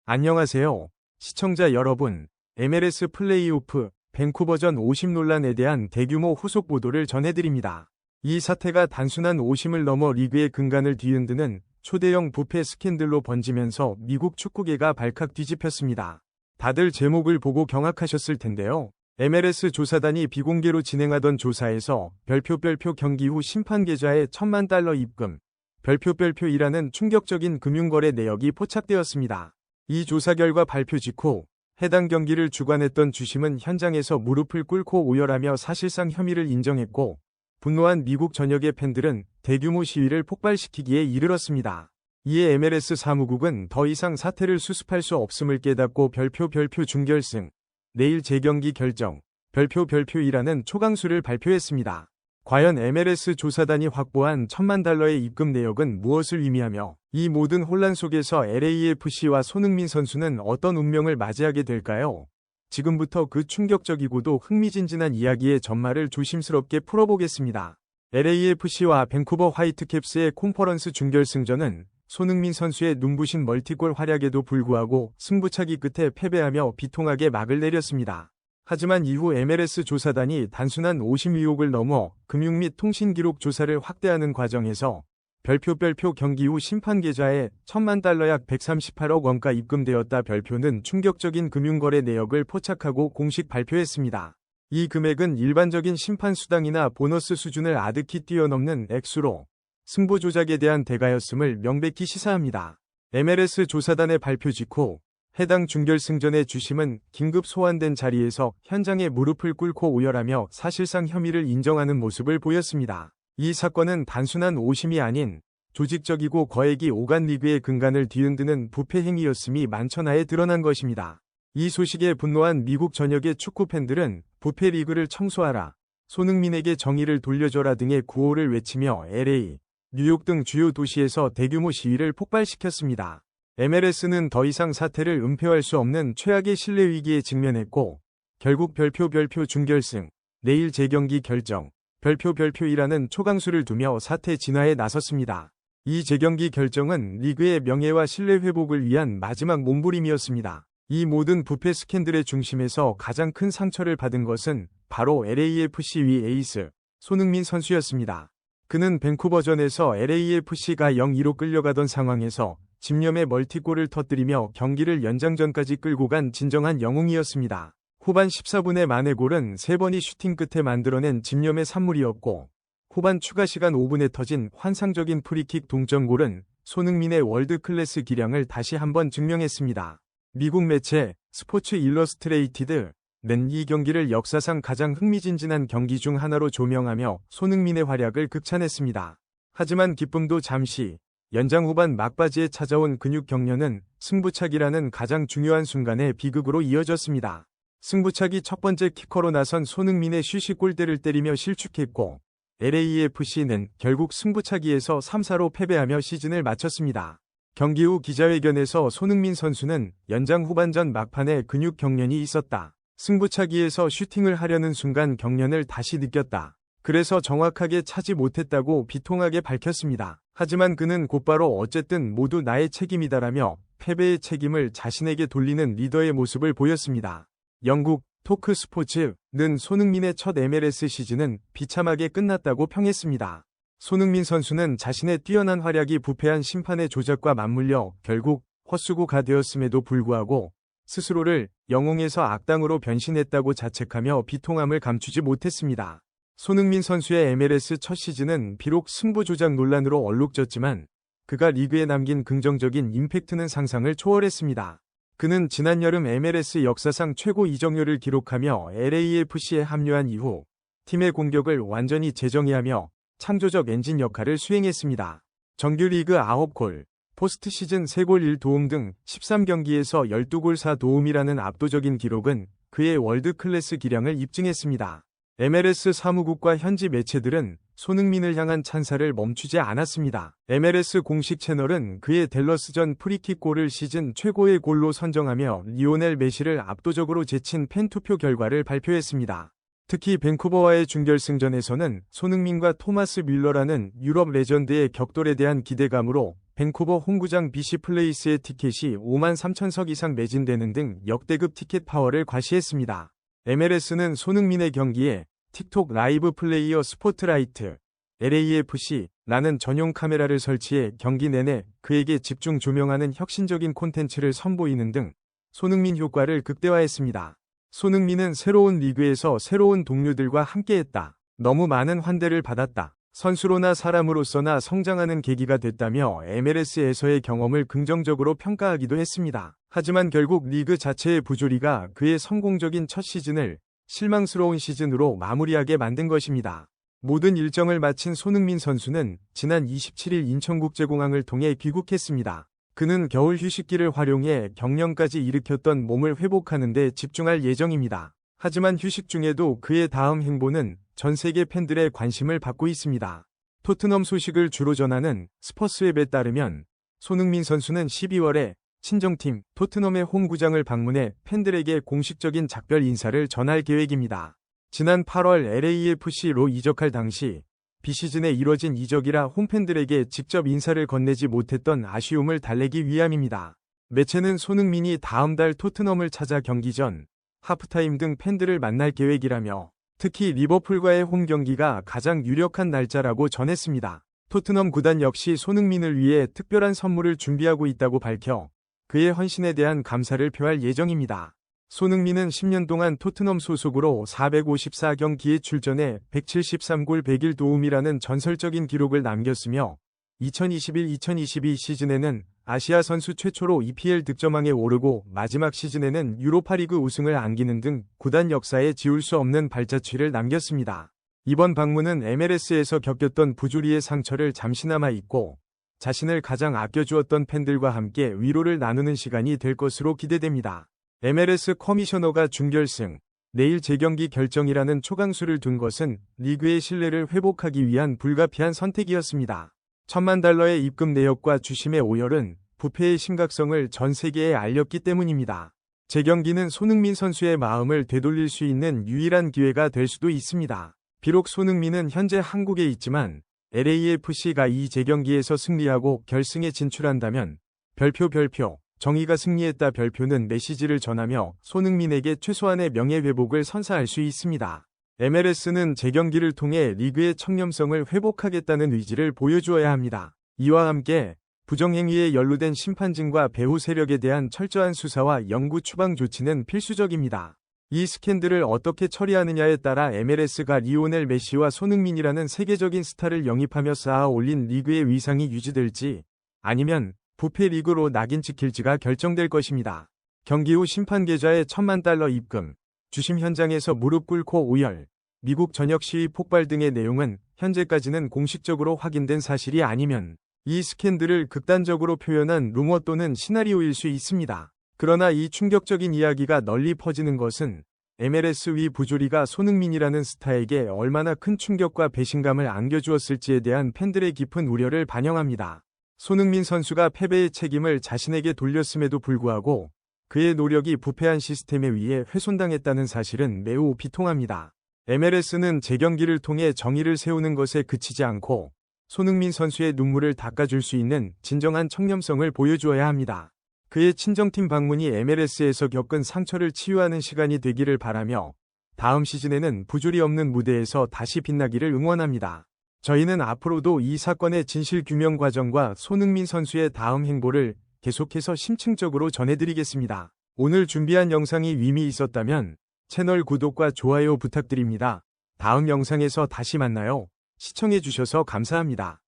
안녕하세요. 시청자 여러분, MLS 플레이오프 밴쿠버전 오심 논란에 대한 대규모 후속 보도를 전해드립니다. 이 사태가 단순한 오심을 넘어 리그의 근간을 뒤흔드는 초대형 부패 스캔들로 번지면서 미국 축구계가 발칵 뒤집혔습니다. 다들 제목을 보고 경악하셨을 텐데요. MLS 조사단이 비공개로 진행하던 조사에서 별표 경기 후 심판 계좌에 $10,000 입금, 별표이라는 충격적인 금융거래 내역이 포착되었습니다. 이 조사 결과 발표 직후 해당 경기를 주관했던 주심은 현장에서 무릎을 꿇고 오열하며 사실상 혐의를 인정했고, 분노한 미국 전역의 팬들은 대규모 시위를 폭발시키기에 이르렀습니다. 이에 MLS 사무국은 더 이상 사태를 수습할 수 없음을 깨닫고 별표 준결승, 내일 재경기 결정, 별표이라는 초강수를 발표했습니다. 과연 MLS 조사단이 확보한 $10,000의 입금 내역은 무엇을 의미하며 이 모든 혼란 속에서 LAFC와 손흥민 선수는 어떤 운명을 맞이하게 될까요? 지금부터 그 충격적이고도 흥미진진한 이야기의 전말을 조심스럽게 풀어보겠습니다. LAFC와 밴쿠버 화이트캡스의 컨퍼런스 준결승전은 손흥민 선수의 눈부신 멀티골 활약에도 불구하고 승부차기 끝에 패배하며 비통하게 막을 내렸습니다. 하지만 이후 MLS 조사단이 단순한 오심 의혹을 넘어 금융 및 통신 기록 조사를 확대하는 과정에서 별표 경기 후 심판 계좌에 $10,000 약 138억 원가 입금되었다. 별표는 충격적인 금융거래 내역을 포착하고 공식 발표했습니다. 이 금액은 일반적인 심판 수당이나 보너스 수준을 아득히 뛰어넘는 액수로 승부 조작에 대한 대가였음을 명백히 시사합니다. MLS 조사단의 발표 직후 해당 준결승전의 주심은 긴급 소환된 자리에서 현장에 무릎을 꿇고 오열하며 사실상 혐의를 인정하는 모습을 보였습니다. 이 사건은 단순한 오심이 아닌 조직적이고 거액이 오간 리그의 근간을 뒤흔드는 부패 행위였음이 만천하에 드러난 것입니다. 이 소식에 분노한 미국 전역의 축구 팬들은 부패 리그를 청소하라, 손흥민에게 정의를 돌려줘라 등의 구호를 외치며 LA, 뉴욕 등 주요 도시에서 대규모 시위를 폭발시켰습니다. MLS는 더 이상 사태를 은폐할 수 없는 최악의 신뢰 위기에 직면했고, 결국 별표 준결승, 내일 재경기 결정, 별표이라는 초강수를 두며 사태 진화에 나섰습니다. 이 재경기 결정은 리그의 명예와 신뢰 회복을 위한 마지막 몸부림이었습니다. 이 모든 부패 스캔들의 중심에서 가장 큰 상처를 받은 것은 바로 LAFC 위 에이스, 손흥민 선수였습니다. 그는 밴쿠버전에서 LAFC가 0-2로 끌려가던 상황에서 집념의 멀티골을 터뜨리며 경기를 연장전까지 끌고 간 진정한 영웅이었습니다. 후반 14분의 만의 골은 3번이 슈팅 끝에 만들어낸 집념의 산물이었고, 후반 추가 시간 5분에 터진 환상적인 프리킥 동점골은 손흥민의 월드클래스 기량을 다시 한번 증명했습니다. 미국 매체 스포츠 일러스트레이티드는 이 경기를 역사상 가장 흥미진진한 경기 중 하나로 조명하며 손흥민의 활약을 극찬했습니다. 하지만 기쁨도 잠시, 연장 후반 막바지에 찾아온 근육 격려는 승부차기라는 가장 중요한 순간에 비극으로 이어졌습니다. 승부차기 첫 번째 키커로 나선 손흥민의 슛이 골대를 때리며 실축했고, LAFC는 결국 승부차기에서 3-4로 패배하며 시즌을 마쳤습니다. 경기 후 기자회견에서 손흥민 선수는 연장 후반전 막판에 근육 경련이 있었다. 승부차기에서 슈팅을 하려는 순간 경련을 다시 느꼈다. 그래서 정확하게 차지 못했다고 비통하게 밝혔습니다. 하지만 그는 곧바로 어쨌든 모두 나의 책임이다라며 패배의 책임을 자신에게 돌리는 리더의 모습을 보였습니다. 영국 토크 스포츠는 손흥민의 첫 MLS 시즌은 비참하게 끝났다고 평했습니다. 손흥민 선수는 자신의 뛰어난 활약이 부패한 심판의 조작과 맞물려 결국 헛수고가 되었음에도 불구하고 스스로를 영웅에서 악당으로 변신했다고 자책하며 비통함을 감추지 못했습니다. 손흥민 선수의 MLS 첫 시즌은 비록 승부 조작 논란으로 얼룩졌지만 그가 리그에 남긴 긍정적인 임팩트는 상상을 초월했습니다. 그는 지난 여름 MLS 역사상 최고 이적료를 기록하며 LAFC에 합류한 이후 팀의 공격을 완전히 재정의하며 창조적 엔진 역할을 수행했습니다. 정규 리그 9골, 포스트 시즌 3골 1도움 등 13경기에서 12골 4도움이라는 압도적인 기록은 그의 월드클래스 기량을 입증했습니다. MLS 사무국과 현지 매체들은 손흥민을 향한 찬사를 멈추지 않았습니다. MLS 공식 채널은 그의 댈러스전 프리킥 골을 시즌 최고의 골로 선정하며 리오넬 메시를 압도적으로 제친 팬투표 결과를 발표했습니다. 특히 밴쿠버와의 준결승전에서는 손흥민과 토마스 뮬러라는 유럽 레전드의 격돌에 대한 기대감으로 밴쿠버 홈구장 BC 플레이스의 티켓이 5만 3천석 이상 매진되는 등 역대급 티켓 파워를 과시했습니다. MLS는 손흥민의 경기에 틱톡 라이브 플레이어 스포트라이트 LAFC라는 전용 카메라를 설치해 경기 내내 그에게 집중 조명하는 혁신적인 콘텐츠를 선보이는 등 손흥민 효과를 극대화했습니다. 손흥민은 새로운 리그에서 새로운 동료들과 함께했다. 너무 많은 환대를 받았다. 선수로나 사람으로서나 성장하는 계기가 됐다며 MLS에서의 경험을 긍정적으로 평가하기도 했습니다. 하지만 결국 리그 자체의 부조리가 그의 성공적인 첫 시즌을 실망스러운 시즌으로 마무리하게 만든 것입니다. 모든 일정을 마친 손흥민 선수는 지난 27일 인천국제공항을 통해 귀국했습니다. 그는 겨울 휴식기를 활용해 경련까지 일으켰던 몸을 회복하는 데 집중할 예정입니다. 하지만 휴식 중에도 그의 다음 행보는 전 세계 팬들의 관심을 받고 있습니다. 토트넘 소식을 주로 전하는 스퍼스웹에 따르면 손흥민 선수는 12월에 친정팀 토트넘의 홈구장을 방문해 팬들에게 공식적인 작별 인사를 전할 계획입니다. 지난 8월 LAFC로 이적할 당시 비시즌에 이뤄진 이적이라 홈팬들에게 직접 인사를 건네지 못했던 아쉬움을 달래기 위함입니다. 매체는 손흥민이 다음 달 토트넘을 찾아 경기 전 하프타임 등 팬들을 만날 계획이라며 특히 리버풀과의 홈 경기가 가장 유력한 날짜라고 전했습니다. 토트넘 구단 역시 손흥민을 위해 특별한 선물을 준비하고 있다고 밝혀 그의 헌신에 대한 감사를 표할 예정입니다. 손흥민은 10년 동안 토트넘 소속으로 454경기에 출전해 173골 101도움이라는 전설적인 기록을 남겼으며 2021-2022 시즌에는 아시아 선수 최초로 EPL 득점왕에 오르고 마지막 시즌에는 유로파리그 우승을 안기는 등 구단 역사에 지울 수 없는 발자취를 남겼습니다. 이번 방문은 MLS에서 겪었던 부조리의 상처를 잠시나마 잊고 자신을 가장 아껴주었던 팬들과 함께 위로를 나누는 시간이 될 것으로 기대됩니다. MLS 커미셔너가 준결승, 내일 재경기 결정이라는 초강수를 둔 것은 리그의 신뢰를 회복하기 위한 불가피한 선택이었습니다. $10,000,000의 입금 내역과 주심의 오열은 부패의 심각성을 전 세계에 알렸기 때문입니다. 재경기는 손흥민 선수의 마음을 되돌릴 수 있는 유일한 기회가 될 수도 있습니다. 비록 손흥민은 현재 한국에 있지만 LAFC가 이 재경기에서 승리하고 결승에 진출한다면 별표 정의가 승리했다 별표는 메시지를 전하며 손흥민에게 최소한의 명예회복을 선사할 수 있습니다. MLS는 재경기를 통해 리그의 청렴성을 회복하겠다는 의지를 보여주어야 합니다. 이와 함께 부정행위에 연루된 심판진과 배후 세력에 대한 철저한 수사와 영구 추방 조치는 필수적입니다. 이 스캔들을 어떻게 처리하느냐에 따라 MLS가 리오넬 메시와 손흥민이라는 세계적인 스타를 영입하며 쌓아 올린 리그의 위상이 유지될지 아니면 부패 리그로 낙인 찍힐지가 결정될 것입니다. 경기 후 심판 계좌에 $10,000,000 입금, 주심 현장에서 무릎 꿇고 오열, 미국 전역 시위 폭발 등의 내용은 현재까지는 공식적으로 확인된 사실이 아니면 이 스캔들을 극단적으로 표현한 루머 또는 시나리오일 수 있습니다. 그러나 이 충격적인 이야기가 널리 퍼지는 것은 MLS 위 부조리가 손흥민이라는 스타에게 얼마나 큰 충격과 배신감을 안겨주었을지에 대한 팬들의 깊은 우려를 반영합니다. 손흥민 선수가 패배의 책임을 자신에게 돌렸음에도 불구하고 그의 노력이 부패한 시스템에 의해 훼손당했다는 사실은 매우 비통합니다. MLS는 재경기를 통해 정의를 세우는 것에 그치지 않고 손흥민 선수의 눈물을 닦아줄 수 있는 진정한 청렴성을 보여주어야 합니다. 그의 친정팀 방문이 MLS에서 겪은 상처를 치유하는 시간이 되기를 바라며 다음 시즌에는 부조리 없는 무대에서 다시 빛나기를 응원합니다. 저희는 앞으로도 이 사건의 진실 규명 과정과 손흥민 선수의 다음 행보를 계속해서 심층적으로 전해드리겠습니다. 오늘 준비한 영상이 의미 있었다면 채널 구독과 좋아요 부탁드립니다. 다음 영상에서 다시 만나요. 시청해주셔서 감사합니다.